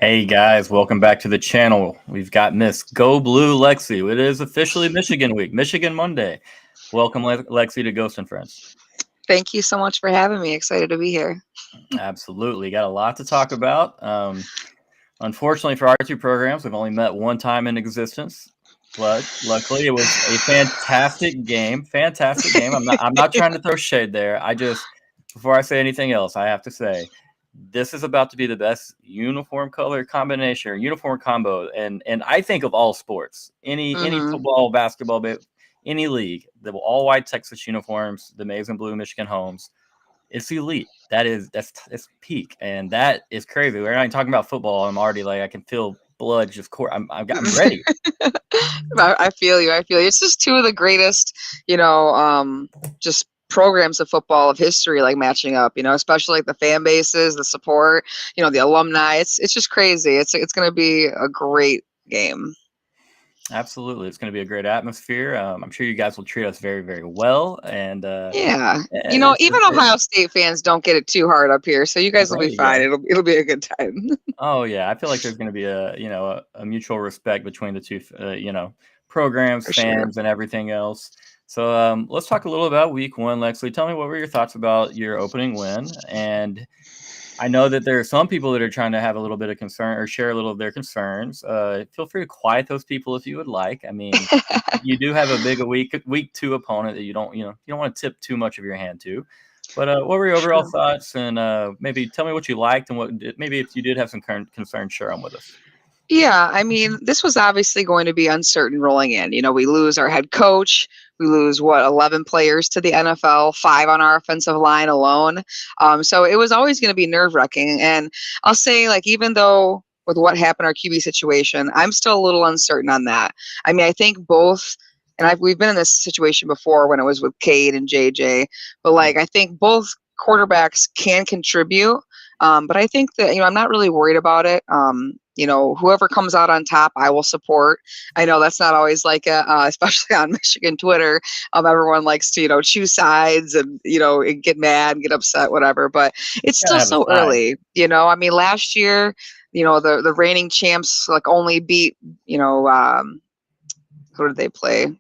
Hey guys, welcome back to the channel. We've got Miss Go Blue Lexi. It is officially Michigan week, Michigan Monday. Welcome, Lexi, to Ghost and Friends. Thank you so much for having me. Excited to be here. Absolutely. Got a lot to talk about. Unfortunately for our two programs, we've only met one time in existence. But luckily it was a fantastic game. Fantastic game. I'm not trying to throw shade there. Before I say anything else, I have to say this is about to be the best uniform color combination or uniform combo, and I think of all sports, any football, basketball, any league, the all white Texas uniforms, the maize and blue Michigan homes, it's elite. That's peak, and that is crazy. We're not even talking about football. I'm already like I can feel blood just I'm ready. I feel you. It's just two of the greatest, just programs of football of history, like matching up, especially like the fan bases, the support, the alumni. It's just crazy. It's going to be a great game. Absolutely. It's going to be a great atmosphere. I'm sure you guys will treat us very, very well. And yeah, even Ohio State fans don't get it too hard up here, so you guys will be fine. It'll be a good time. Oh yeah, I feel like there's going to be a mutual respect between the two programs, for fans, sure, and everything else. So let's talk a little about week one, Lexi. Tell me, what were your thoughts about your opening win? And I know that there are some people that are trying to have a little bit of concern or share a little of their concerns. Feel free to quiet those people if you would like. I mean, you do have a big week two opponent that you don't want to tip too much of your hand to. But what were your overall thoughts? And maybe tell me what you liked and what maybe if you did have some concerns, share them with us. Yeah, I mean, this was obviously going to be uncertain rolling in. We lose our head coach. We lose 11 players to the NFL, 5 on our offensive line alone. So it was always going to be nerve-wracking. And I'll say, like, even though with what happened, our QB situation, I'm still a little uncertain on that. I mean, I think both, and we've been in this situation before when it was with Cade and JJ, but like I think both quarterbacks can contribute. But I think that I'm not really worried about it. Whoever comes out on top, I will support. I know that's not always like especially on Michigan Twitter. Everyone likes to, choose sides and, and get mad and get upset, whatever. But it's still so early. I mean, last year, the reigning champs like only beat, who did they play?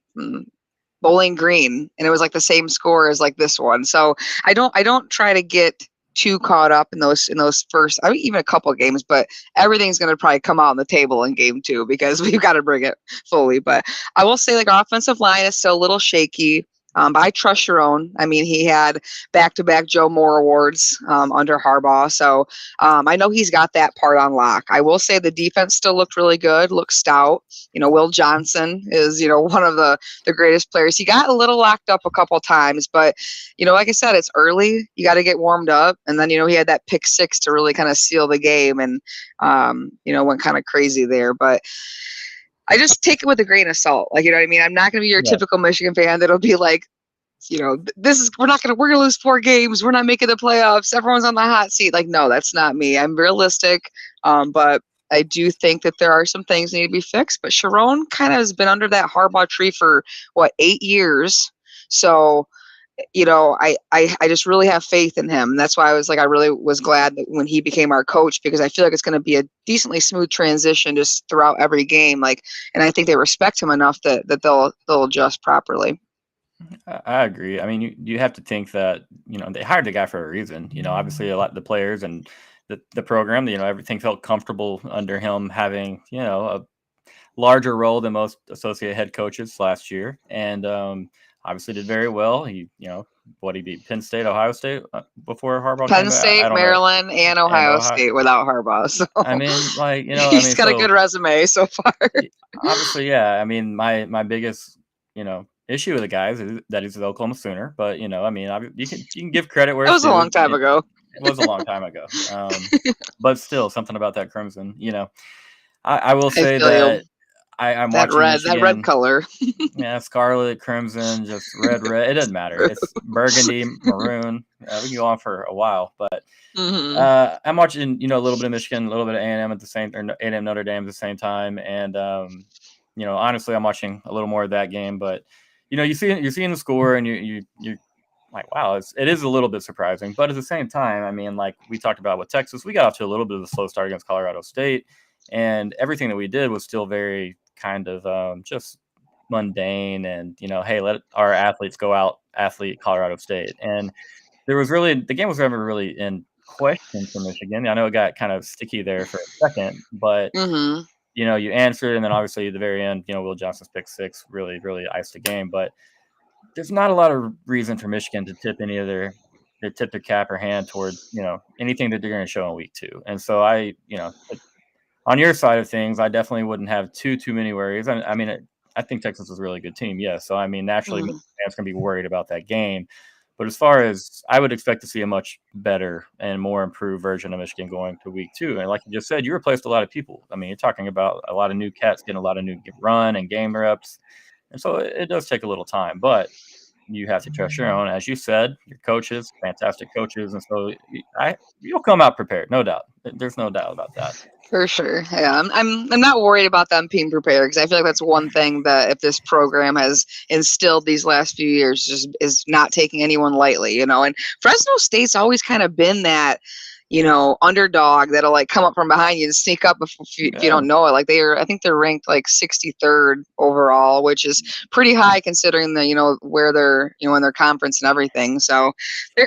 Bowling Green, and it was like the same score as like this one. So I don't try to get too caught up in those first, even a couple of games, but everything's going to probably come out on the table in game 2 because we've got to bring it fully. But I will say, like, our offensive line is still a little shaky. But I trust Sharon. I mean, he had back-to-back Joe Moore awards under Harbaugh. So I know he's got that part on lock. I will say the defense still looked really good, looked stout. Will Johnson is, one of the greatest players. He got a little locked up a couple times, but, like I said, it's early. You got to get warmed up. And then, he had that pick 6 to really kind of seal the game and, went kind of crazy there. But I just take it with a grain of salt. Like, you know what I mean? I'm not going to be your typical Michigan fan that'll be like, we're going to lose 4 games. We're not making the playoffs. Everyone's on the hot seat. Like, no, that's not me. I'm realistic. But I do think that there are some things that need to be fixed. But Sharon kind of has been under that Harbaugh tree for 8 years. So, I just really have faith in him. And that's why I really was glad that when he became our coach, because I feel like it's going to be a decently smooth transition just throughout every game. Like, and I think they respect him enough that they'll adjust properly. I agree. I mean, you have to think that, they hired the guy for a reason. Obviously a lot of the players and the program, everything felt comfortable under him having, a larger role than most associate head coaches last year. And obviously did very well. He beat Penn State, Ohio State before Harbaugh came back? Penn State, Maryland, and Ohio State without Harbaugh. So I mean, like, he's got a good resume so far. Obviously, yeah. I mean, my biggest, issue with the guys is that he's an Oklahoma Sooner, but you can give credit where it was a long time ago. It was a long time ago, but still something about that Crimson, I will I say feel you. that I'm That watching red Michigan. color. Yeah, scarlet, crimson, just red, red. It doesn't matter. It's burgundy, maroon. We can go on for a while, but Hmm. I'm watching, a little bit of Michigan, a little bit of A&M at the same, or A&M Notre Dame at the same time, and honestly, I'm watching a little more of that game. But you're seeing the score, and you're like, wow, it is a little bit surprising. But at the same time, I mean, like we talked about with Texas, we got off to a little bit of a slow start against Colorado State, and everything that we did was still very kind of just mundane, and hey, let our athletes go out athlete Colorado State, and the game was never really in question for Michigan. I know it got kind of sticky there for a second, but Hmm. you answered, and then obviously at the very end, Will Johnson's pick six really, really iced the game. But there's not a lot of reason for Michigan to tip any of their tip the cap or hand toward anything that they're going to show in week two. And so on your side of things, I definitely wouldn't have too many worries. I mean, I think Texas is a really good team, yes. So I mean, naturally, Hmm. Michigan fans going to be worried about that game. But as far as I would expect to see a much better and more improved version of Michigan going to week two. And like you just said, you replaced a lot of people. I mean, you're talking about a lot of new cats getting a lot of new run and game reps. And so it does take a little time, but you have to trust your own. As you said, your coaches, fantastic coaches. And so you'll come out prepared, no doubt. There's no doubt about that. For sure. Yeah, I'm not worried about them being prepared because I feel like that's one thing that if this program has instilled these last few years just is not taking anyone lightly, And Fresno State's always kind of been that, underdog that'll like come up from behind you and sneak up if you Yeah. don't know it. Like I think they're ranked like 63rd overall, which is pretty high considering where they're in their conference and everything. So Yeah.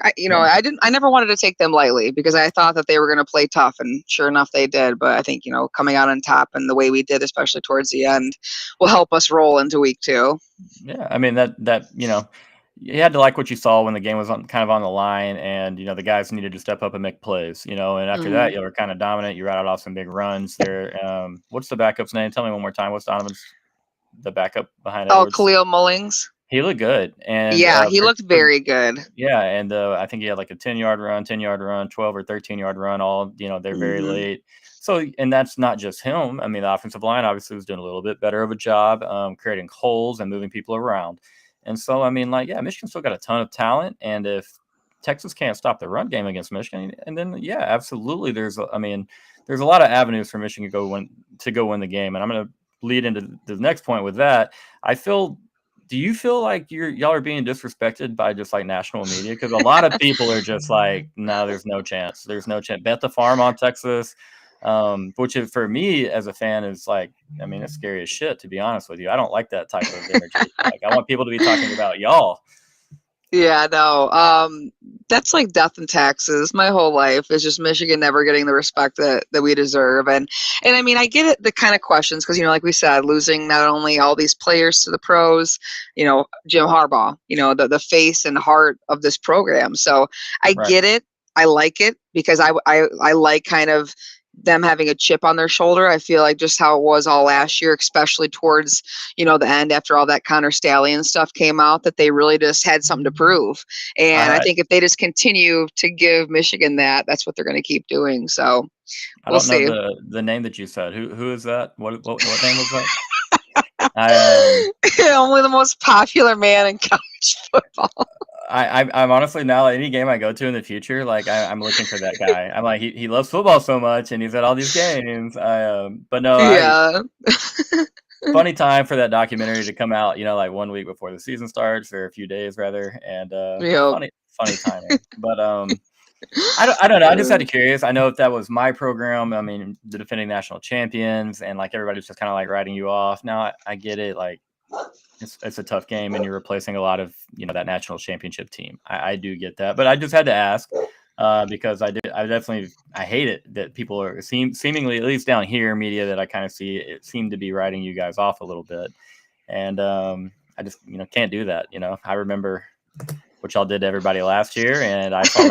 I never wanted to take them lightly because I thought that they were going to play tough, and sure enough, they did. But I think coming out on top and the way we did, especially towards the end, will help us roll into week two. Yeah, I mean that you had to like what you saw when the game was kind of on the line, and the guys needed to step up and make plays. And after Hmm. that, you were kind of dominant. You rattled off some big runs there. What's the backup's name? Tell me one more time. What's Donovan's the backup behind Oh, Edwards? Khalil Mullings. He looked good, and Yeah, he looked very good. yeah, and I think he had like a 10-yard run, 10-yard run, 12 or 13-yard run. All they're very Hmm. late. So, and that's not just him. I mean, the offensive line obviously was doing a little bit better of a job creating holes and moving people around. And so, I mean, like, yeah, Michigan still got a ton of talent, and if Texas can't stop the run game against Michigan, and then yeah, absolutely, I mean, there's a lot of avenues for Michigan to go win the game, and I'm going to lead into the next point with that. I feel Do you feel like y'all are being disrespected by just like national media? Because a lot of people are just like, no, there's no chance. There's no chance. Bet the farm on Texas, which is for me as a fan is like, I mean, it's scary as shit, to be honest with you. I don't like that type of energy. Like, I want people to be talking about y'all. Yeah, no. That's like death and taxes. My whole life is just Michigan never getting the respect that we deserve. And I mean, I get it, the kind of questions because like we said, losing not only all these players to the pros, Jim Harbaugh, the face and heart of this program. So I Right. get it. I like it because I like kind of them having a chip on their shoulder. I feel like just how it was all last year, especially towards the end after all that Connor Stallion stuff came out, that they really just had something to prove. And I I think if they just continue to give Michigan that's what they're going to keep doing. So I we'll don't know see. the name that you said. Who is that? What name was that? I Only the most popular man in college football. I'm honestly now any game I go to in the future, like I'm looking for that guy. I'm like he loves football so much, and he's at all these games. But no, Yeah. funny time for that documentary to come out. Like 1 week before the season starts, or a few days rather, and Yep. funny timing. But I don't know. I just had to curious. I know if that was my program, I mean the defending national champions, and like everybody's just kind of like writing you off. Now I get it. Like it's a tough game, and you're replacing a lot of that national championship team. I do get that, but I just had to ask because I hate it that people are seemingly, at least down here, media that I kind of see it seem to be writing you guys off a little bit, and I just can't do that. I remember what y'all did to everybody last year, and I saw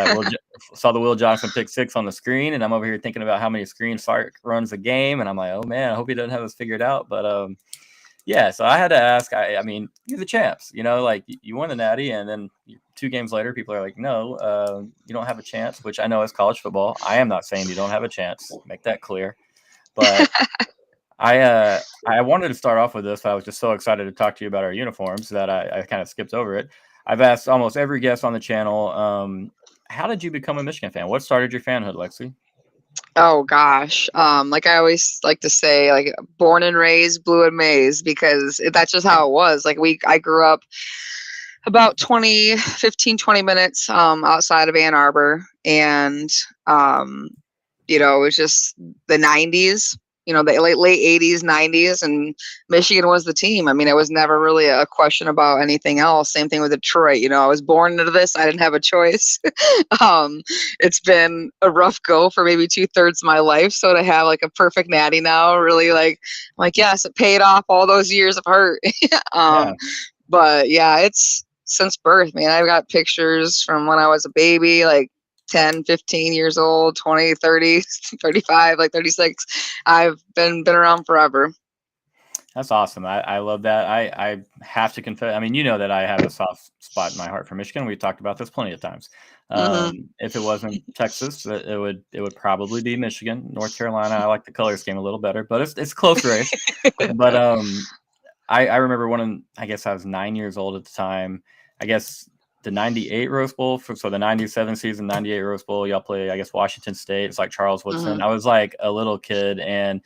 saw the Will Johnson pick six on the screen, and I'm over here thinking about how many screen Sark runs a game, and I'm like, oh man, I hope he doesn't have this figured out, but yeah, so I had to ask. I mean, you're the champs. Like you won the Natty, and then 2 games later, people are like, "No, you don't have a chance." Which I know is college football. I am not saying you don't have a chance. Make that clear. But I wanted to start off with this. I was just so excited to talk to you about our uniforms that I kind of skipped over it. I've asked almost every guest on the channel, how did you become a Michigan fan? What started your fanhood, Lexi? Oh gosh. Like I always like to say, like born and raised blue and maize because that's just how it was. I grew up about 20 minutes outside of Ann Arbor, and it was just the 90s, the late 80s, 90s, and Michigan was the team. I mean, it was never really a question about anything else. Same thing with Detroit. I was born into this. I didn't have a choice. um, it's been a rough go for maybe 2/3 of my life. So to have like a perfect natty now, really yes, it paid off all those years of hurt. Yeah. um, but yeah, it's since birth, man. I've got pictures from when I was a baby, like 10, 15 years old, 20, 30, 35, like 36. I've been around forever. That's awesome. I love that. I have to confess. I mean, you know that I have a soft spot in my heart for Michigan. We've talked about this plenty of times. Hmm. If it wasn't Texas, it would probably be Michigan. North Carolina, I like the color scheme a little better, but it's close race. But I remember I guess I was 9 years old at the time. I guess the 98 Rose Bowl, so the 97 season, 98 Rose Bowl, y'all play, I guess, Washington State. It's like Charles Woodson. Hmm. I was like a little kid, and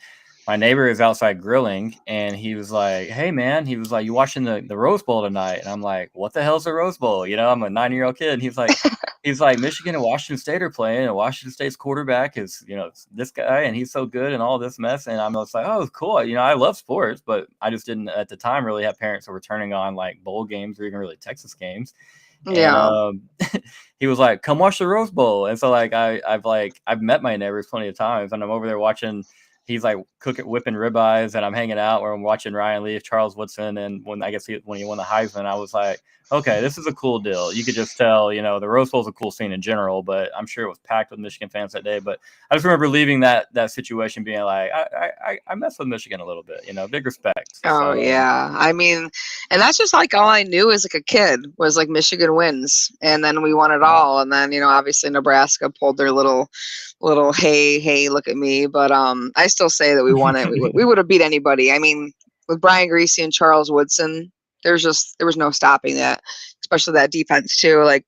my neighbor is outside grilling, and he was like, "Hey, man," he was like, "You watching the Rose Bowl tonight?" And I'm like, "What the hell's a Rose Bowl?" I'm a 9-year-old kid. And he's like, Michigan and Washington State are playing, and Washington State's quarterback is, this guy, and he's so good and all this mess. And I'm just like, oh, cool. I love sports, but I just didn't at the time really have parents that were turning on like bowl games or even really Texas games. And Yeah. he was like, "Come watch the Rose Bowl." And so I've met my neighbors plenty of times, and I'm over there watching. He's like whipping ribeyes, and I'm hanging out where I'm watching Ryan Leaf, Charles Woodson, and when he won the Heisman, I was like, okay, this is a cool deal. You could just tell, the Rose Bowl is a cool scene in general, but I'm sure it was packed with Michigan fans that day. But I just remember leaving that situation being like, I mess with Michigan a little bit, big respect. Oh So yeah. I mean, and that's just like all I knew as like a kid was like Michigan wins, and then we won it yeah. all, and then obviously Nebraska pulled their little hey look at me, but I still say that we won it. We would have beat anybody. I mean, with Brian Greasy and Charles Woodson, there was no stopping that, especially that defense too. Like,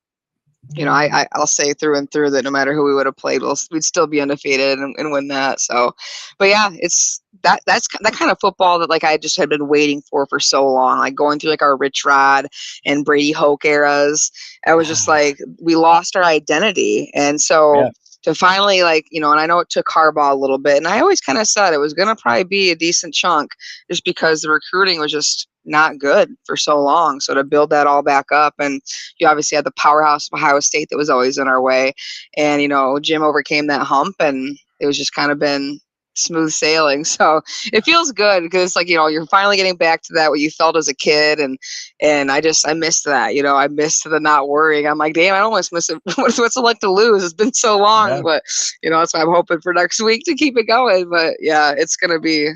I'll say through and through that no matter who we would have played, we'd still be undefeated and win that. So, but yeah, it's that's that kind of football that like I just had been waiting for so long, like going through like our Rich Rod and Brady Hoke eras. I was just like, we lost our identity, and so Yeah. to finally and I know it took Harbaugh a little bit, and I always kind of said it was going to probably be a decent chunk just because the recruiting was just not good for so long. So to build that all back up, and you obviously had the powerhouse of Ohio State that was always in our way, and Jim overcame that hump, and it was just kind of been smooth sailing. So it feels good because like you're finally getting back to that what you felt as a kid, and I missed that. I missed the not worrying. I'm like, damn, I almost miss it. What's it like to lose? It's been so long, Yeah. but that's why I'm hoping for next week to keep it going. But yeah, it's gonna be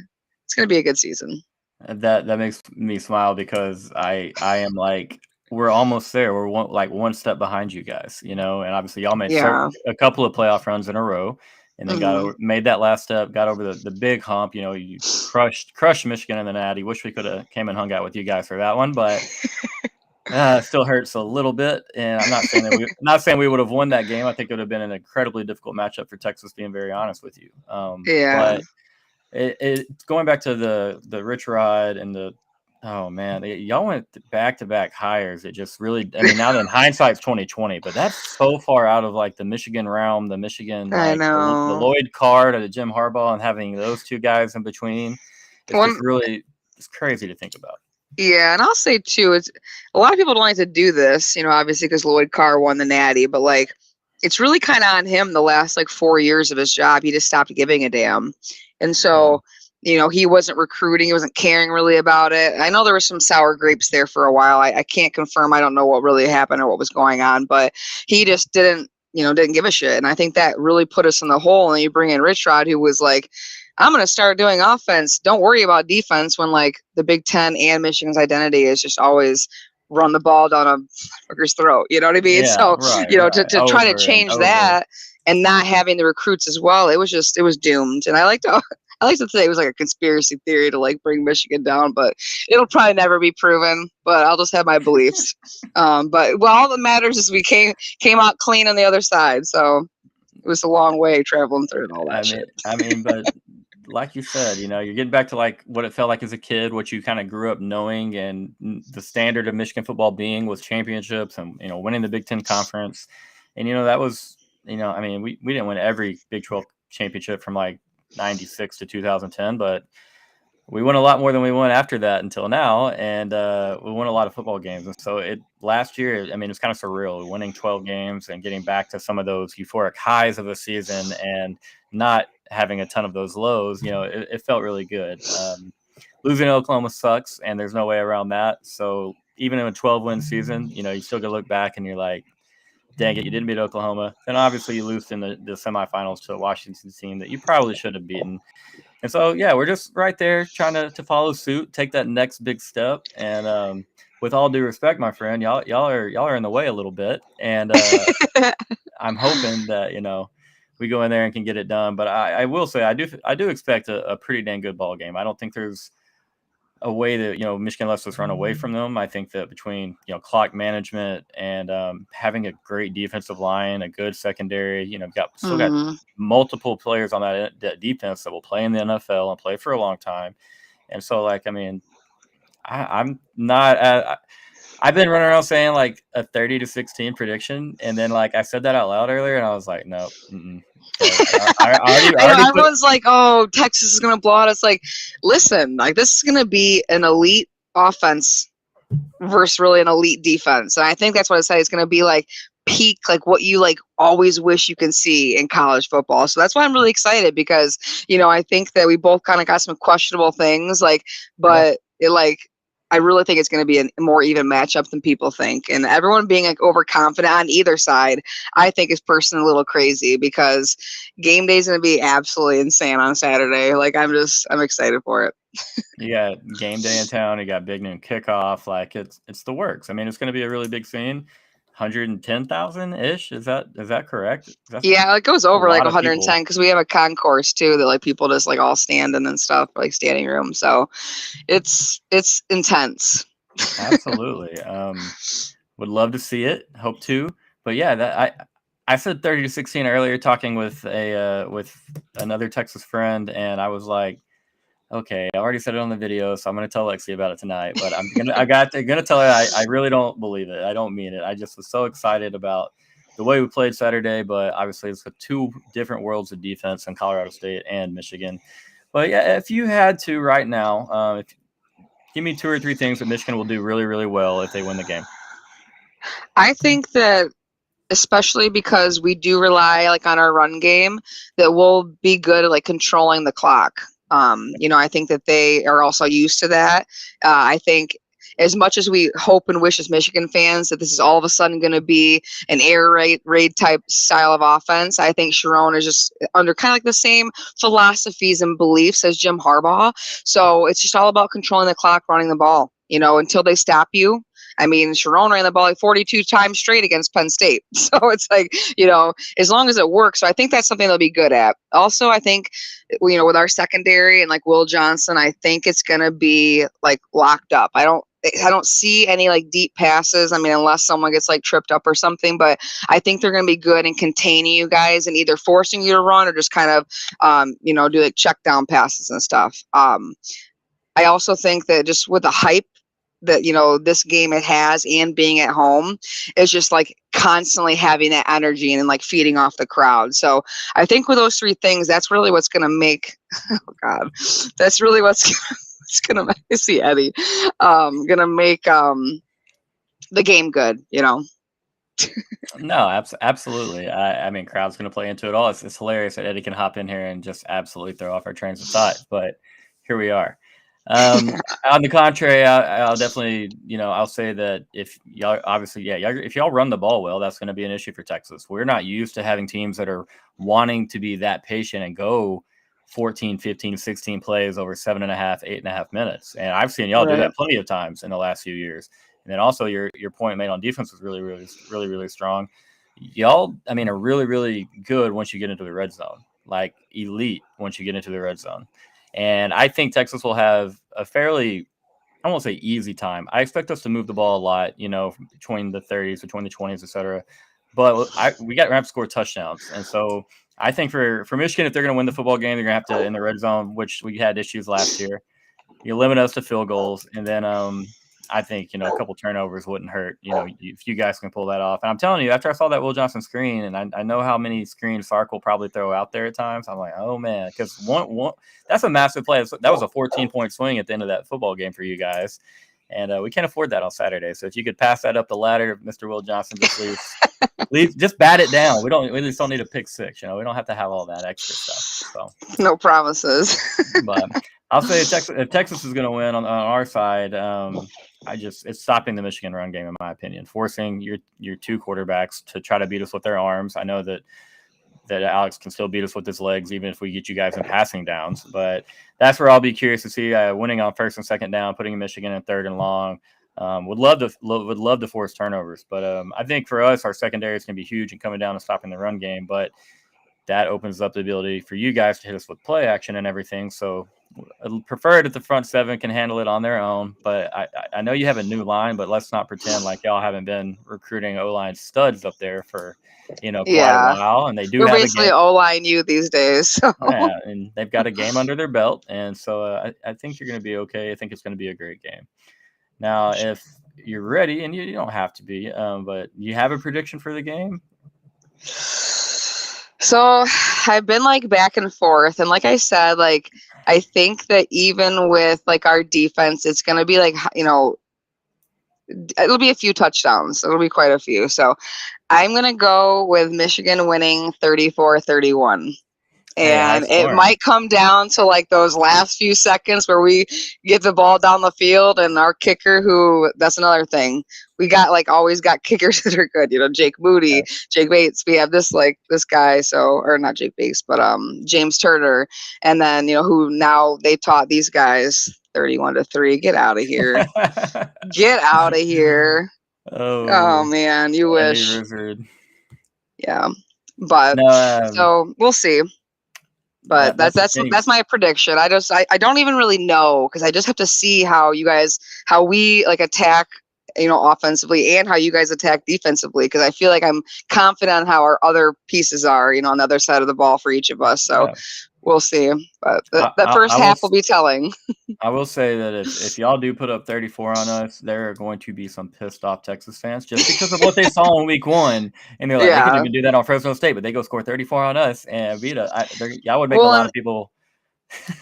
a good season. That makes me smile because I am like, we're almost there. We're one step behind you guys, and obviously y'all made Yeah. a couple of playoff runs in a row, and then Hmm. made that last step, got over the big hump. You crushed Michigan in the Natty. Wish we could have came and hung out with you guys for that one, but it still hurts a little bit. And I'm not saying we would have won that game. I think it would have been an incredibly difficult matchup for Texas, being very honest with you. Yeah. But going back to the Rich Rod and oh man, y'all went back to back hires. It just really, I mean, now in hindsight's 2020, but that's so far out of like the Michigan realm, the Michigan, I like the know. Lloyd Carr to the Jim Harbaugh, and having those two guys in between. It's just One. really, it's crazy to think about. Yeah, and I'll say too, it's a lot of people don't like to do this, obviously because Lloyd Carr won the Natty, but like it's really kind of on him the last like 4 years of his job. He just stopped giving a damn, and Yeah. so he wasn't recruiting, he wasn't caring really about it. I know there was some sour grapes there for a while. I can't confirm. I don't know what really happened or what was going on, but he just didn't give a shit, and I think that really put us in the hole. And you bring in Rich Rod, who was like, I'm going to start doing offense. Don't worry about defense, when like the Big Ten and Michigan's identity is just always run the ball down a fucker's throat. You know what I mean? Yeah. So, Right. to try to Over and change over. that and not having the recruits as well, it was doomed. And I like to I like to say it was like a conspiracy theory to like bring Michigan down, but it'll probably never be proven. But I'll just have my beliefs. But well, all that matters is we came out clean on the other side. So it was a long way traveling through and all that shit. But like you said, you're getting back to like what it felt like as a kid, what you kind of grew up knowing, and the standard of Michigan football being was championships and winning the Big Ten conference, and that was we didn't win every Big 12 championship from like 96 to 2010, but we won a lot more than we won after that until now, and we won a lot of football games. And so last year, it was kind of surreal, winning 12 games and getting back to some of those euphoric highs of a season and not having a ton of those lows. It felt really good. Losing to Oklahoma sucks, and there's no way around that. So even in a 12-win season, you still got to look back and you're like, dang it, you didn't beat Oklahoma. Then obviously you lose in the semifinals to a Washington team that you probably should have beaten. And so, yeah, we're just right there trying to follow suit, take that next big step. And with all due respect, my friend, y'all are in the way a little bit. And I'm hoping that, we go in there and can get it done. But I will say I do expect a pretty dang good ball game. I don't think there's a way that Michigan lets us run away from them. I think that between clock management and having a great defensive line, a good secondary, got multiple players on that defense that will play in the NFL and play for a long time. And so, I'm not. I've been running around saying like a 30-16 prediction, and then I said that out loud earlier, and I was like, no. I know everyone's like, "Oh, Texas is going to blow out." It's like, listen, this is going to be an elite offense versus really an elite defense, and I think that's what I said. It's going to be peak, what you always wish you can see in college football. So that's why I'm really excited because I think that we both kind of got some questionable things, but I really think it's going to be a more even matchup than people think. And everyone being overconfident on either side, I think is personally a little crazy because game day is going to be absolutely insane on Saturday. I'm excited for it. You got game day in town. You got big noon kickoff. It's the works. It's going to be a really big scene. 110,000 ish. Is that correct? Yeah, it goes over 110 because we have a concourse too that people just all stand in and stuff, standing room. So it's intense. Absolutely. Would love to see it. Hope to. But yeah, I said 30-16 earlier, talking with another Texas friend, and I was like, okay, I already said it on the video, so I'm going to tell Lexi about it tonight. But I'm gonna tell her I really don't believe it. I don't mean it. I just was so excited about the way we played Saturday. But obviously, it's two different worlds of defense in Colorado State and Michigan. But yeah, if you had to right now, give me 2 or 3 things that Michigan will do really, really well if they win the game. I think that, especially because we do rely on our run game, that we'll be good at controlling the clock. I think that they are also used to that. I think as much as we hope and wish as Michigan fans that this is all of a sudden going to be an air raid type style of offense, I think Sharon is just under kind of the same philosophies and beliefs as Jim Harbaugh. So it's just all about controlling the clock, running the ball, until they stop you. Sharon ran the ball 42 times straight against Penn State. So it's as long as it works. So I think that's something they'll be good at. Also, I think, with our secondary and Will Johnson, I think it's going to be locked up. I don't see any deep passes. Unless someone gets tripped up or something, but I think they're going to be good in containing you guys and either forcing you to run or just kind of, do check down passes and stuff. I also think that just with the hype that this game it has and being at home is just constantly having that energy and feeding off the crowd. So I think with those 3 things, that's really what's going to make that's really what's going to I see Eddie going to make the game good. No, absolutely. Crowd's going to play into it all. It's hilarious that Eddie can hop in here and just absolutely throw off our trains of thought, but here we are. On the contrary, I'll definitely, I'll say that if y'all obviously, if y'all run the ball well, that's going to be an issue for Texas. We're not used to having teams that are wanting to be that patient and go 14, 15, 16 plays over 7.5, 8.5 minutes. And I've seen y'all do that plenty of times in the last few years. And then also your point made on defense was really, really, really, really strong. Y'all, are really, really good once you get into the red zone, elite once you get into the red zone. And I think Texas will have a fairly, I won't say easy time. I expect us to move the ball a lot, between the 30s, between the 20s, et cetera. But we have to score touchdowns. And so I think for Michigan, if they're going to win the football game, they're going to have to, in the red zone, which we had issues last year, you limit us to field goals. And then I think, a couple turnovers wouldn't hurt, if you guys can pull that off. And I'm telling you, after I saw that Will Johnson screen, and I know how many screens Sark will probably throw out there at times, I'm like, oh, man, because one that's a massive play. That was a 14-point swing at the end of that football game for you guys. And we can't afford that on Saturday. So if you could pass that up the ladder, Mr. Will Johnson, just bat it down. We just don't need a pick six. We don't have to have all that extra stuff. So no promises. But I'll say if Texas is going to win on our side, it's stopping the Michigan run game, in my opinion, forcing your two quarterbacks to try to beat us with their arms. I know that Alex can still beat us with his legs, even if we get you guys in passing downs. But that's where I'll be curious to see winning on first and second down, putting Michigan in third and long. Would love to force turnovers, but I think for us, our secondary is going to be huge in coming down and stopping the run game. But that opens up the ability for you guys to hit us with play action and everything. So I prefer that the front seven can handle it on their own. But I know you have a new line, but let's not pretend like y'all haven't been recruiting O-line studs up there for quite a while. And they do have basically O-line you these days. So. Yeah, and they've got a game under their belt. And so I think you're going to be okay. I think it's going to be a great game. Now, if you're ready, and you don't have to be, but you have a prediction for the game? So I've been back and forth. And like I said, I think that even with our defense, it's going to be it'll be a few touchdowns. It'll be quite a few. So I'm going to go with Michigan winning 34-31. And it might come down to those last few seconds where we get the ball down the field, and our kicker, that's another thing. We got always got kickers that are good, Jake Moody, Jake Bates. We have this guy, or not Jake Bates, but James Turner. And then, who now they taught these guys 31-3. Get out of here. Get out of here. Oh man, you wish. Yeah. But so we'll see. But that's my prediction. I don't even really know, because I just have to see how we attack, offensively, and how you guys attack defensively, because I feel like I'm confident on how our other pieces are, on the other side of the ball for each of us. So we'll see. But the first half will be telling. I will say that if y'all do put up 34 on us, there are going to be some pissed off Texas fans just because of what they saw in week one. And they're like, they couldn't even do that on Fresno State, but they go score 34 on us and beat us. I would make a lot of people.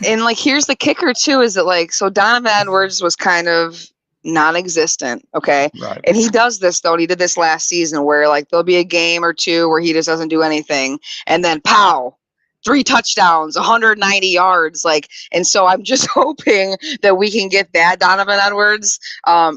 And here's the kicker too, is that so Donovan Edwards was kind of non-existent, okay? Right. And he does this though, and he did this last season where there'll be a game or two where he just doesn't do anything, and then pow, 3 touchdowns, 190 yards. And so I'm just hoping that we can get that Donovan Edwards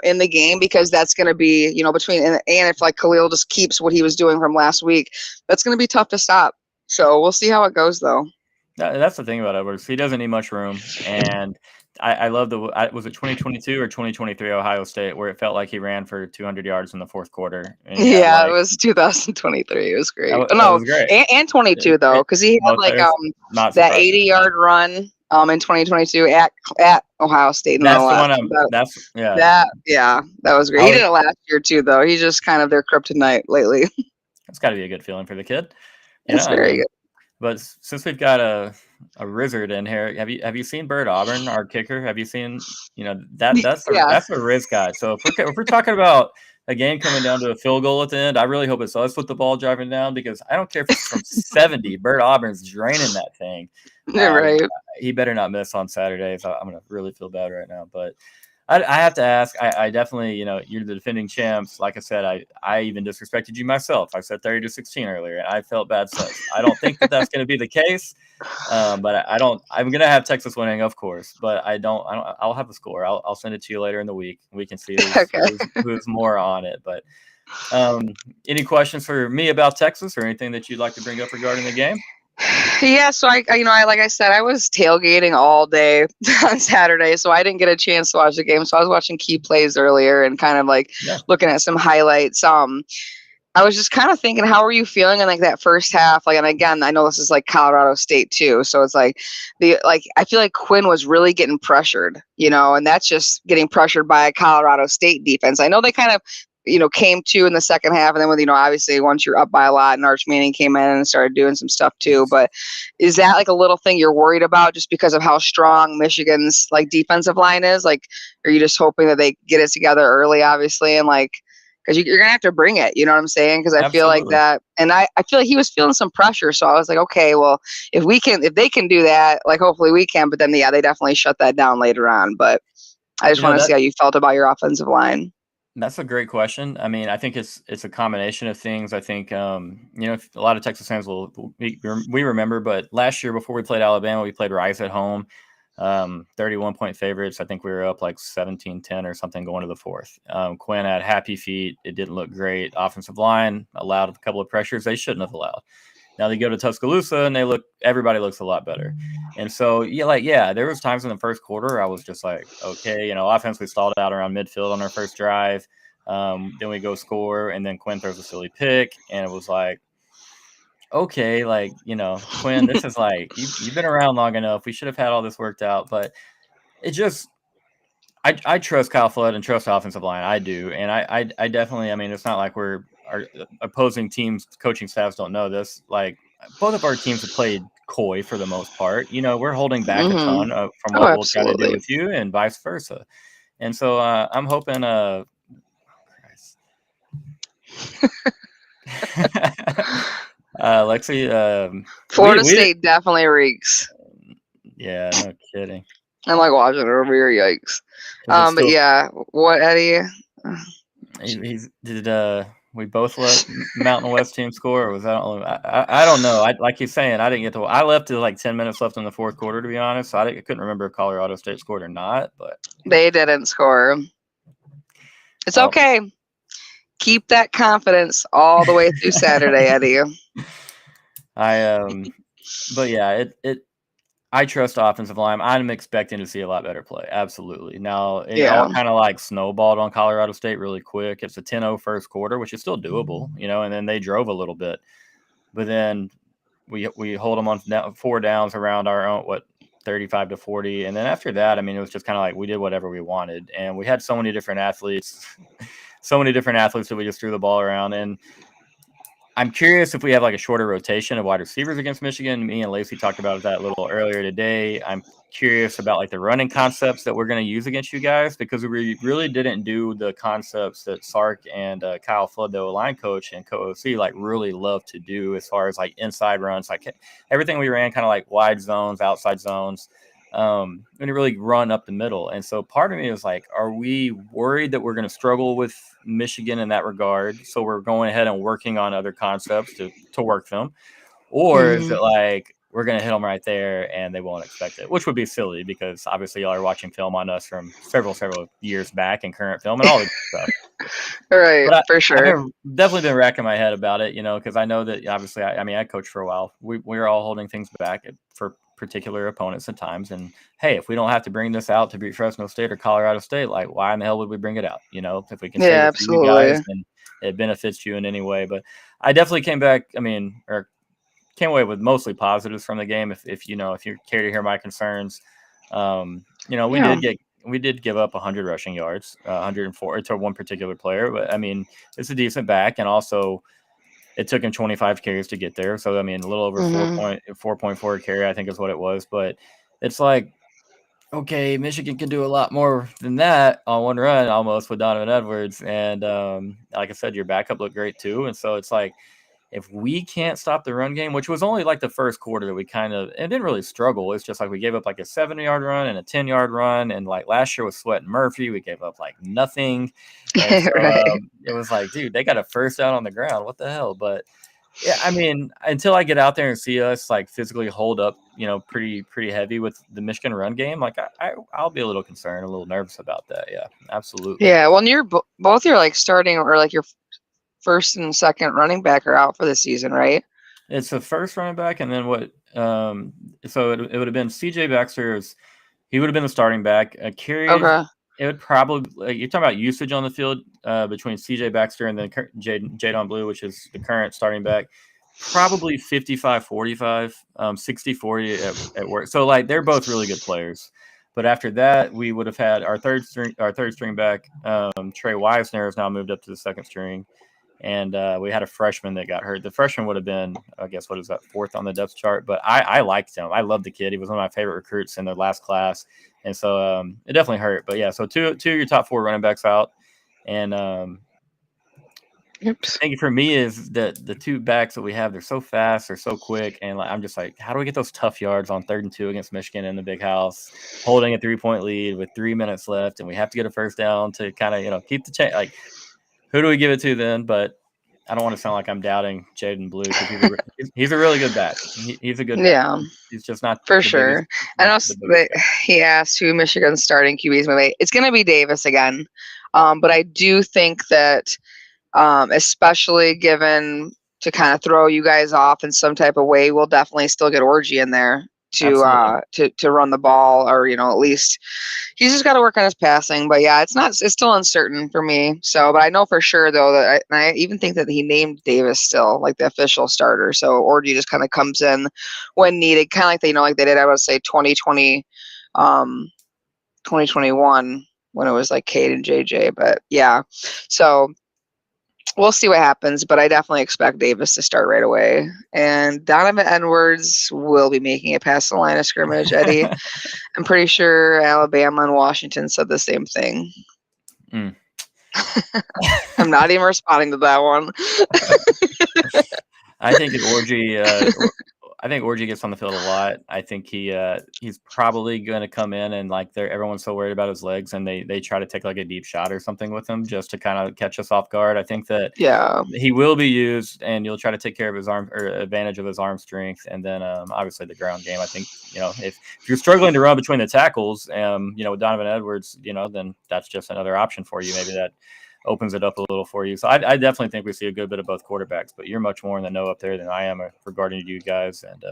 in the game, because that's going to be, between, and if Khalil just keeps what he was doing from last week, that's going to be tough to stop. So we'll see how it goes though. That's the thing about Edwards. He doesn't need much room. And I love was it 2022 or 2023 Ohio State where it felt like he ran for 200 yards in the fourth quarter? Yeah, it was 2023. It was great. That was great. And 22 though, because he had that 80-yard run in 2022 at Ohio State. That's the one. That was great. He did it last year too, though. He's just kind of their kryptonite lately. It's got to be a good feeling for the kid. It's very good. But since we've got a Rizzard in here, have you seen Bird Auburn, our kicker? Have you seen that's a Riz guy. So if we're talking about a game coming down to a field goal at the end, I really hope it's us with the ball driving down, because I don't care if it's from 70. Bird Auburn's draining that thing. Right. He better not miss on Saturday. So I'm gonna really feel bad right now, but. I have to ask. I definitely, you're the defending champs. Like I said, I even disrespected you myself. I said 30-16 earlier, and I felt bad. So I don't think that's going to be the case. But I don't. I'm going to have Texas winning, of course. But I don't. I'll have the score. I'll send it to you later in the week. We can see who's more on it. But any questions for me about Texas or anything that you'd like to bring up regarding the game? Yeah, so I like I said, I was tailgating all day on Saturday, so I didn't get a chance to watch the game. So I was watching key plays earlier and kind of looking at some highlights. I was just kind of thinking, how were you feeling in like that first half? Like, and again, I know this is like Colorado State too, so it's like I feel like Quinn was really getting pressured, and that's just getting pressured by a Colorado State defense. I know they kind of, came to in the second half, and then with obviously once you're up by a lot, and Arch Manning came in and started doing some stuff too. But is that like a little thing you're worried about just because of how strong Michigan's like defensive line is? Like, are you just hoping that they get it together early, obviously, and like because you're gonna have to bring it. You know what I'm saying? Because I feel like Absolutely. that, and I feel like he was feeling some pressure. So I was like, okay, well, if they can do that, like hopefully we can. But then yeah, they definitely shut that down later on. But I just want to see how you felt about your offensive line. That's a great question. I mean, I think it's a combination of things. I think a lot of Texas fans we remember, but last year before we played Alabama, we played Rice at home. 31-point favorites. I think we were up like 17-10 or something going to the fourth. Quinn had happy feet. It didn't look great. Offensive line allowed a couple of pressures they shouldn't have allowed. Now they go to Tuscaloosa and everybody looks a lot better. And so, there was times in the first quarter I was just like, okay, offense, we stalled out around midfield on our first drive. Then we go score, and then Quinn throws a silly pick, and it was like, okay, like, Quinn, this is like, you've been around long enough. We should have had all this worked out. But it just, I trust Kyle Flood and trust offensive line. I do. And I definitely, I mean, it's not like our opposing teams, coaching staffs don't know this. Like, both of our teams have played coy for the most part. We're holding back a ton from Oh, what we'll try to do absolutely. with you and vice versa. And so I'm hoping, Lexi, Florida State definitely reeks. Yeah, no kidding. I'm like watching it over here. Yikes. But yeah, what Eddie? Did we both let Mountain West team score, or was that only? I don't know. Like he's saying, I didn't get to. I left to like 10 minutes left in the fourth quarter, to be honest. So I couldn't remember if Colorado State scored or not. But they didn't score. It's okay. Keep that confidence all the way through Saturday, Eddie. But yeah, I trust offensive line. I'm expecting to see a lot better play. Absolutely. Now, it all kind of like snowballed on Colorado State really quick. It's a 10-0 first quarter, which is still doable, and then they drove a little bit. But then we hold them on 4 downs around our own, 35-40. And then after that, I mean, it was just kind of like we did whatever we wanted. And we had so many different athletes that we just threw the ball around. And I'm curious if we have like a shorter rotation of wide receivers against Michigan. Me and Lacey talked about that a little earlier today. I'm curious about like the running concepts that we're going to use against you guys, because we really didn't do the concepts that Sark and Kyle Flood, the line coach and co-OC, like really love to do as far as like inside runs. Like everything we ran kind of like wide zones, outside zones. And really run up the middle. And so part of me is like, are we worried that we're going to struggle with Michigan in that regard? So we're going ahead and working on other concepts to work them. Or is it like we're going to hit them right there and they won't expect it, which would be silly because obviously y'all are watching film on us from several years back and current film and all the stuff. Right, for sure. I've definitely been racking my head about it, because I know that obviously, I coached for a while. We're all holding things back for particular opponents at times. And hey, if we don't have to bring this out to beat Fresno State or Colorado State, like why in the hell would we bring it out? If we can save it for you guys and it benefits you in any way. But I definitely came away with mostly positives from the game. If you care to hear my concerns, we did give up 100 rushing yards, 104 to one particular player, but I mean, it's a decent back, and also it took him 25 carries to get there. So I mean, a little over 4.4 carry, I think is what it was. But it's like, okay, Michigan can do a lot more than that on one run, almost, with Donovan Edwards, and like I said, your backup looked great too. And so it's like, if we can't stop the run game, which was only like the first quarter that we it didn't really struggle. It's just like we gave up like a 70-yard run and a 10-yard run. And like last year with Sweat and Murphy, we gave up like nothing. And so it was like, dude, they got a first down on the ground. What the hell? But yeah, I mean, until I get out there and see us like physically hold up, pretty heavy with the Michigan run game, like I'll be a little concerned, a little nervous about that. Yeah, absolutely. Yeah, well, you're both your like starting or like your first and second running back are out for the season, right? It's the first running back, and then what? So it would have been CJ Baxter. He would have been the starting back. Kerry it would probably you're talking about usage on the field between CJ Baxter and then Jadon Blue, which is the current starting back. Probably 55-45, 60-40 at work. So like they're both really good players. But after that, we would have had our third string back, Trey Weisner, has now moved up to the second string. And we had a freshman that got hurt. The freshman would have been, I guess, what is that, fourth on the depth chart? But I liked him. I loved the kid. He was one of my favorite recruits in the last class. And so it definitely hurt. But yeah, so two of your top four running backs out. And Oops. I think for me is that the two backs that we have, they're so fast, they're so quick, and like, I'm just like, how do we get those tough yards on 3rd and 2 against Michigan in the big house, holding a 3-point lead with 3 minutes left, and we have to get a first down to kind of keep the chain. Like, who do we give it to then? But I don't want to sound like I'm doubting Jadon Blue because he's a really good back. He's a good back. Yeah, He's just not for sure. I know he asked who Michigan's starting QBs maybe. It's going to be Davis again, but I do think that. Especially given to kind of throw you guys off in some type of way, we'll definitely still get Orgy in there to run the ball, or at least he's just got to work on his passing. But yeah, it's still uncertain for me. So, but I know for sure though that I even think that he named Davis still like the official starter. So Orgy just kind of comes in when needed, kind of like like they did, I would say 2020, 2021 when it was like Cade and JJ. But yeah, so. We'll see what happens, but I definitely expect Davis to start right away. And Donovan Edwards will be making it past the line of scrimmage, Eddie. I'm pretty sure Alabama and Washington said the same thing. Mm. I'm not even responding to that one. I think Orgy gets on the field a lot. I think he's probably going to come in and like everyone's so worried about his legs, and they try to take like a deep shot or something with him just to kind of catch us off guard. I think that he will be used, and you'll try to take care of his arm or advantage of his arm strength, and then obviously the ground game. I think if you're struggling to run between the tackles, with Donovan Edwards, then that's just another option for you. Maybe that opens it up a little for you. So I definitely think we see a good bit of both quarterbacks, but you're much more in the know up there than I am regarding you guys. And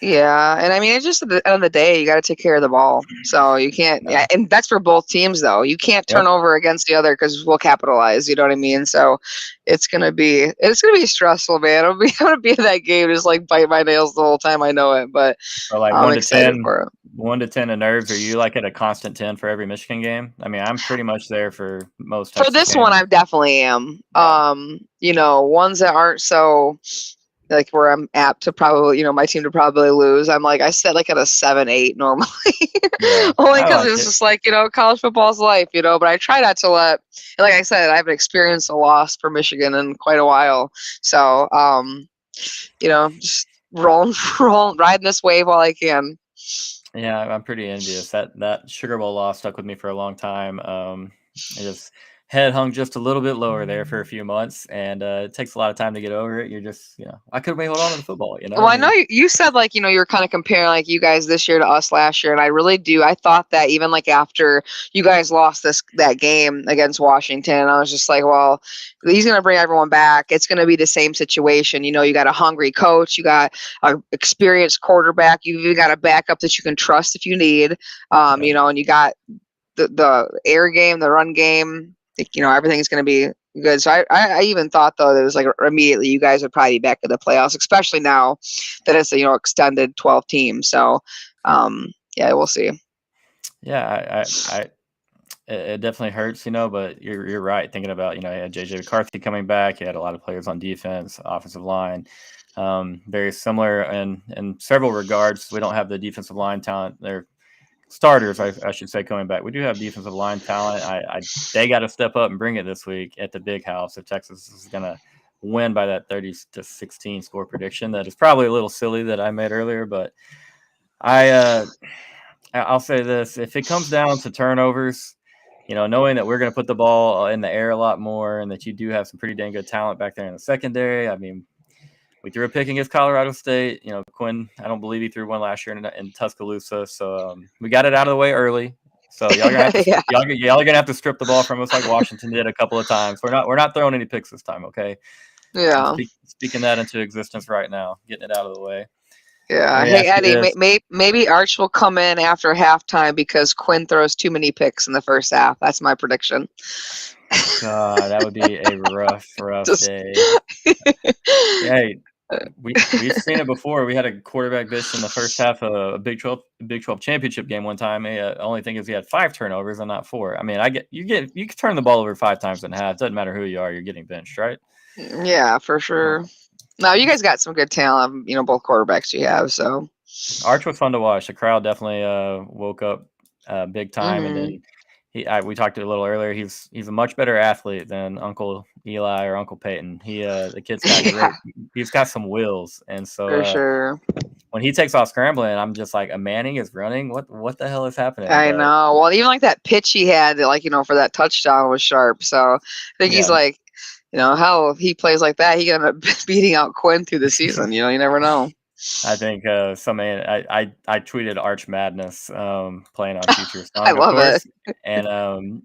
yeah, and I mean, it's just at the end of the day, you got to take care of the ball. So you can't, and that's for both teams though. You can't turn over against the other because we'll capitalize. You know what I mean? So it's gonna be stressful, man. I'm gonna be in that game, just like bite my nails the whole time. I know it, but so like I'm excited for it. 1 to 10 in nerves. Are you like at a constant 10 for every Michigan game? I mean, I'm pretty much there for most. For this one, I definitely am. Yeah. Ones that aren't so. Like where I'm apt to probably, my team to probably lose. I'm like, I set like at a 7-8 normally. Only because it's just like, college football's life, but I try not to like I said, I haven't experienced a loss for Michigan in quite a while. So, just riding this wave while I can. Yeah, I'm pretty envious. That Sugar Bowl loss stuck with me for a long time. Head hung just a little bit lower there for a few months, and it takes a lot of time to get over it. You're just, I could hold on to the football, Well, I know you said like, you were kind of comparing like you guys this year to us last year, and I really do. I thought that even like after you guys lost that game against Washington, I was just like, well, he's going to bring everyone back. It's going to be the same situation. You got a hungry coach, you got an experienced quarterback, you even got a backup that you can trust if you need, and you got the air game, the run game. Everything's going to be good. So I even thought though that it was like immediately you guys would probably be back to the playoffs, especially now that it's a extended 12 teams. So yeah, we'll see. Yeah, it definitely hurts, but you're right. Thinking about you had JJ McCarthy coming back, you had a lot of players on defense, offensive line, very similar in several regards. We don't have the defensive line talent there. Starters, I should say, coming back. We do have defensive line talent. They got to step up and bring it this week at the Big House if Texas is going to win by that 30-16 score prediction. That is probably a little silly that I made earlier, but I'll say this: if it comes down to turnovers, knowing that we're going to put the ball in the air a lot more, and that you do have some pretty dang good talent back there in the secondary. I mean, we threw a pick against Colorado State. Quinn, I don't believe he threw one last year in Tuscaloosa. So we got it out of the way early. So y'all gonna have to, y'all are gonna have to strip the ball from us like Washington did a couple of times. We're not throwing any picks this time, okay? Yeah. Speaking that into existence right now, getting it out of the way. Yeah. Let me Hey, ask you Eddie, this. maybe Arch will come in after halftime because Quinn throws too many picks in the first half. That's my prediction. God, that would be a rough Just day. Hey, we've seen it before. We had a quarterback bitch in the first half of a Big 12 championship game one time. The only thing is he had 5 turnovers and not 4. I mean, you can turn the ball over 5 times in half. Doesn't matter who you are, you're getting benched, right? yeah, for sure. No, you guys got some good talent, both quarterbacks you have, so. Arch was fun to watch. The crowd definitely woke up big time, and Mhm. then we talked a little earlier. He's a much better athlete than Uncle Eli or Uncle Peyton. The kid's got Yeah, great. He's got some wheels, and so for sure. when he takes off scrambling, I'm just like, a Manning is running. What the hell is happening? I But know. Well, even like that pitch he had, for that touchdown was sharp. So I think he's yeah, like, hell, he plays like that, he gonna end up beating out Quinn through the season. You never know. I think I tweeted Arch Madness playing on Future I Song, of love it. course, and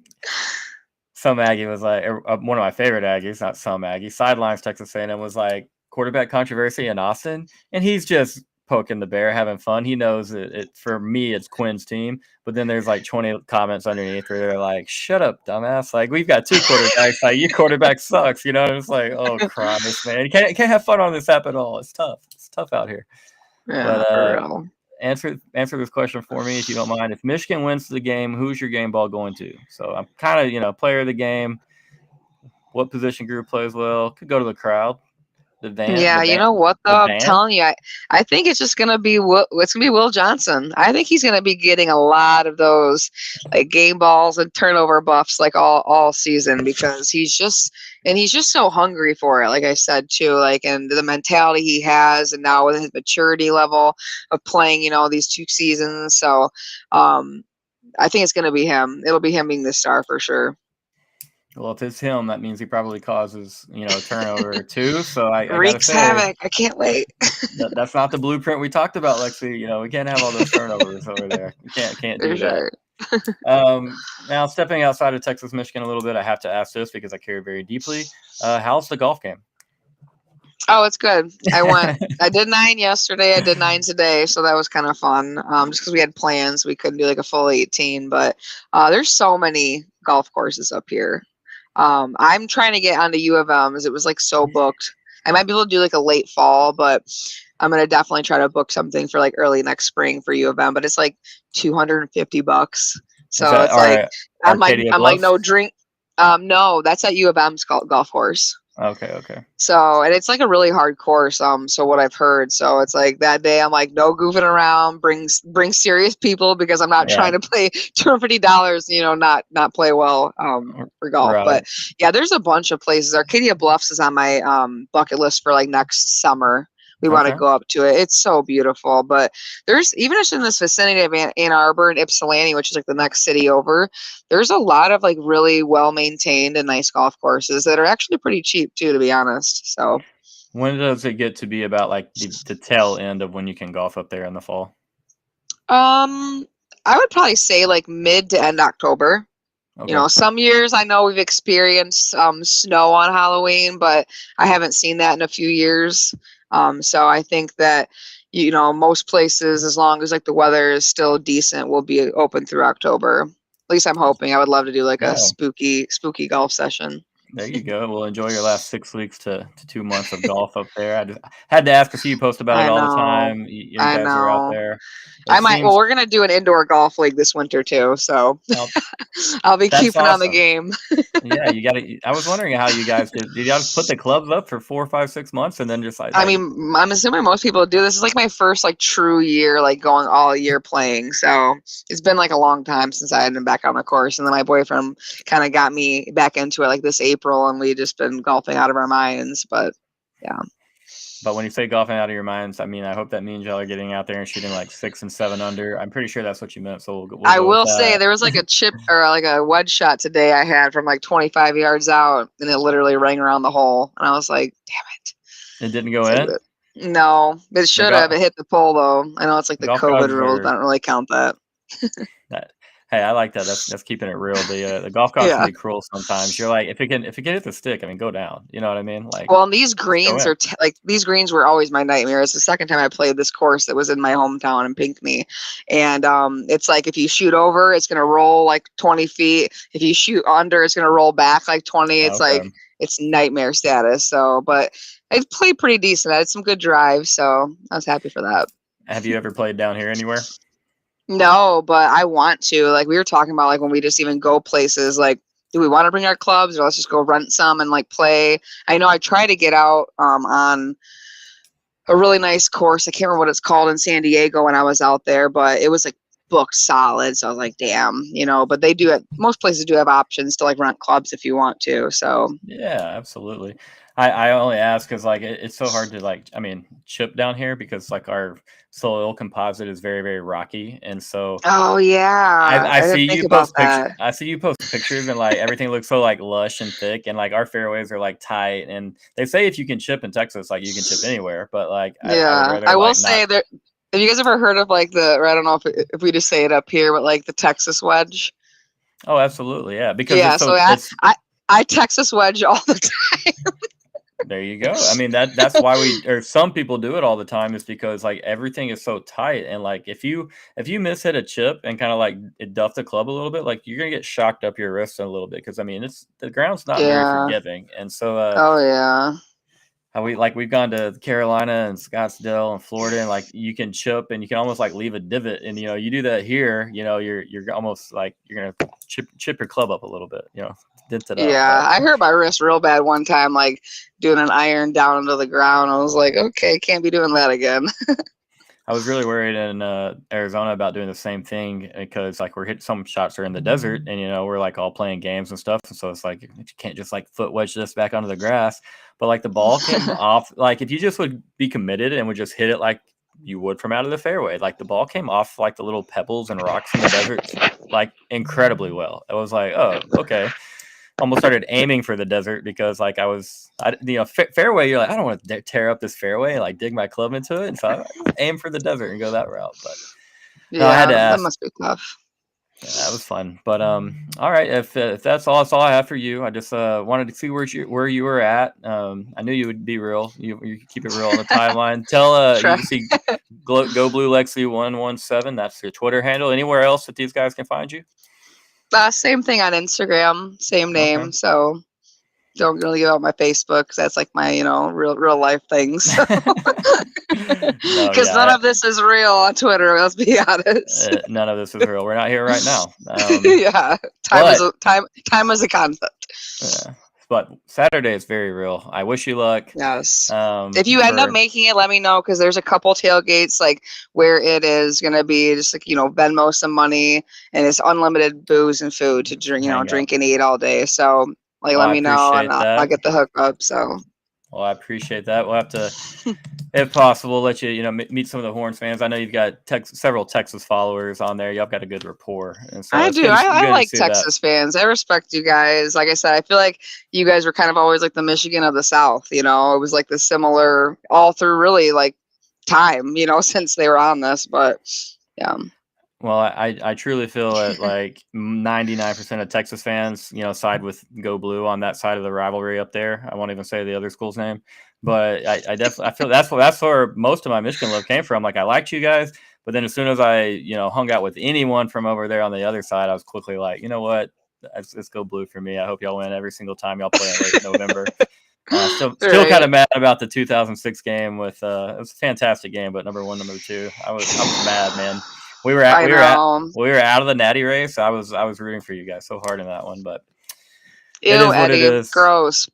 some Aggie was like, one of my favorite Aggies, not some Aggie, sidelines Texas A&M was like, quarterback controversy in Austin, and he's just poking the bear, having fun. He knows it for me, it's Quinn's team, but then there's like 20 comments underneath where they're like, "Shut up, dumbass! Like we've got 2 quarterbacks. Like your quarterback sucks." And it's like, oh Christ, man, you can't have fun on this app at all. It's tough. It's tough out here. Yeah, But for real. answer this question for me if you don't mind. If Michigan wins the game, who's your game ball going to? So I'm kind of player of the game. What position group plays well? Could go to the crowd, the van, Yeah, the you van, know what the though? I'm band. telling you, I think it's just gonna be it's gonna be Will Johnson. I think he's gonna be getting a lot of those like game balls and turnover buffs like all season because he's just so hungry for it. Like I said too, like and the mentality he has, and now with his maturity level of playing, these 2 seasons. So, I think it's gonna be him. It'll be him being the star for sure. Well, if it's him, that means he probably causes a turnover too. So I gotta Wreaks say havoc. I can't wait. that's not the blueprint we talked about, Lexi. We can't have all those turnovers over there. We can't For do that. sure. Now stepping outside of Texas, Michigan a little bit, I have to ask this because I care very deeply. How's the golf game? Oh, it's good. I did 9 yesterday. I did 9 today, so that was kind of fun. Just because we had plans, we couldn't do like a full 18. But there's so many golf courses up here. I'm trying to get onto U of M's. It was like so booked. I might be able to do like a late fall, but I'm gonna definitely try to book something for like early next spring for U of M. But it's like $250. Is So that it's like Arcadia I'm like Bluffs? no drink. No, that's at U of M's golf course. Okay. So, and it's like a really hard course, so what I've heard. So it's like that day I'm like, no goofing around, bring serious people because I'm not Yeah, trying to play $250, not play well for golf. right. But yeah, there's a bunch of places. Arcadia Bluffs is on my bucket list for like next summer. We want to Okay. go up to it. It's so beautiful. But there's even just in this vicinity of Ann Arbor and Ypsilanti, which is like the next city over, there's a lot of like really well maintained and nice golf courses that are actually pretty cheap too, to be honest. So, When does it get to be about like the tail end of when you can golf up there in the fall? um, I would probably say like mid to end October. Okay. Some years I know we've experienced snow on Halloween, but I haven't seen that in a few years. So I think that most places, as long as like the weather is still decent, will be open through October. At least I'm hoping. I would love to do like a Yeah. spooky golf session. There you go. Well, enjoy your last 6 weeks to 2 months of golf up there. I just had to ask because you post about it I all the know. time. You I guys are out know. there. It I might. Well, seems we're gonna do an indoor golf league this winter too, so well, I'll be that's keeping on the awesome. game. Yeah, you got to. I was wondering how you guys did you guys put the clubs up for 4, 5, 6 months and then just I mean, I'm assuming most people do this. Is like my first like true year, like going all year playing. So it's been like a long time since I had been back on the course, and then my boyfriend kind of got me back into it like this April, and we just been golfing out of our minds. But yeah, But when you say golfing out of your minds, I mean I hope that means y'all are getting out there and shooting like 6 and 7 under. I'm pretty sure that's what you meant. So we'll I go with will say that. there was like a chip or like a wedge shot today I had from like 25 yards out, and it literally rang around the hole, and I was like, damn it. It didn't go It's like in. that. No, but it The should have. It hit the pole though. I know it's like the golf COVID gods rules. are I don't really count that. that Hey, I like that. That's keeping it real. The golf course can Yeah. be cruel sometimes. You're like, if it can hit the stick, I mean, go down. You know what I mean? Like, Well, and these just go greens in. are like these greens were always my nightmare. It's the second time I played this course that was in my hometown in Pinckney, and it's like if you shoot over, it's gonna roll like 20 feet. If you shoot under, it's gonna roll back like 20. It's like Okay. it's nightmare status. So, but I played pretty decent. I had some good drives, so I was happy for that. Have you ever played down here anywhere? No, but I want to. Like we were talking about, like when we just even go places, like do we want to bring our clubs or let's just go rent some and like play? I know I try to get out on a really nice course. I can't remember what it's called in San Diego when I was out there, but it was like booked solid. So I was like, damn, but they do it. Most places do have options to like rent clubs if you want to. So Yeah, absolutely. I only ask because like it's so hard to like chip down here because like our soil composite is very very rocky, and so oh yeah, I I see didn't think you about post picture. that. I see you post pictures and like everything looks so like lush and thick, and like our fairways are like tight. And they say if you can chip in Texas, like you can chip anywhere, but like I would Yeah, rather I will like not. say that. Have you guys ever heard of like or I don't know if we just say it up here, but like the Texas wedge? Oh, absolutely, yeah, because Yeah, it's so so it's I Texas wedge all the time. there you go. I mean that's why we or some people do it all the time is because like everything is so tight, and like if you miss hit a chip and kind of like it duff the club a little bit, like you're gonna get shocked up your wrist a little bit because I mean it's the ground's not very Yeah. forgiving, and so Oh yeah. how we've gone to Carolina and Scottsdale and Florida, and like you can chip and you can almost like leave a divot, and you do that here, you're almost like you're gonna chip your club up a little bit, dent it up. Yeah, But I hurt my wrist real bad one time, like doing an iron down into the ground. I was like, okay, can't be doing that again. I was really worried in Arizona about doing the same thing because like we're hitting some shots are in the desert, and we're like all playing games and stuff, and so it's like you can't just like foot wedge this back onto the grass. But like the ball came off, like if you just would be committed and would just hit it like you would from out of the fairway, like the ball came off like the little pebbles and rocks in the desert, like incredibly well. I was like, oh, okay. Almost started aiming for the desert because like fairway, you're like, I don't want to tear up this fairway and like dig my club into it, and so I aim for the desert and go that route. But no, I had Yeah, to that ask. must be tough. Yeah, that was fun. But all right, if that's all I have for you. I just wanted to see where you were at. I knew you would be real. You keep it real on the timeline. Tell you Try. can see Go Blue Lexi 117. That's your Twitter handle. Anywhere else that these guys can find you? Same thing on Instagram, same Okay. name. So don't really give out my Facebook because that's like my real life things. No, Because none of this is real on Twitter. Let's be honest. none of this is real. We're not here right now. Yeah, But time is a concept. yeah, but Saturday is very real. I wish you luck. Yes. If you end up making it, let me know because there's a couple tailgates like where it is gonna be just like Venmo some money and it's unlimited booze and food to drink, hang out. drink and eat all day. So like, Well, let I me know and appreciate I'll that. get the hookup. So Well, I appreciate that. We'll have to, if possible, let you meet some of the Horns fans. I know you've got several Texas followers on there. Y'all got a good rapport, and so I it's do. good. I Good to like see that. Texas fans. I respect you guys. Like I said, I feel like you guys were kind of always like the Michigan of the South. It was like the similar all through really like time. Since they were on this. But yeah. Well, I truly feel that like 99% of Texas fans, side with Go Blue on that side of the rivalry up there. I won't even say the other school's name, but I definitely I feel that's where most of my Michigan love came from. Like I liked you guys, but then as soon as I hung out with anyone from over there on the other side, I was quickly like, you know what, it's Go Blue for me. I hope y'all win every single time y'all play in late November. Still kind Right. of mad about the 2006 game with it was a fantastic game, but number 1, number 2, I was mad, man. We were I know. out of the natty race. I was rooting for you guys so hard in that one, but it Ew, is what it Eddie. is. Gross.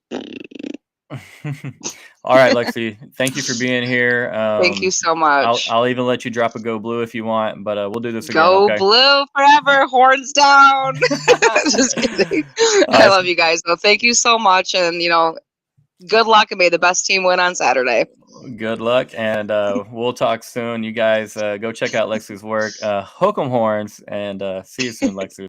All right, Lexi. Thank you for being here. Thank you so much. I'll even let you drop a Go Blue if you want, but we'll do this again. Go Okay. Blue forever. Horns down. Just kidding. I love you guys though. Thank you so much, and good luck and may the best team win on Saturday. Good luck, and we'll talk soon. You guys go check out Lexi's work. Hook 'em horns, and see you soon, Lexi.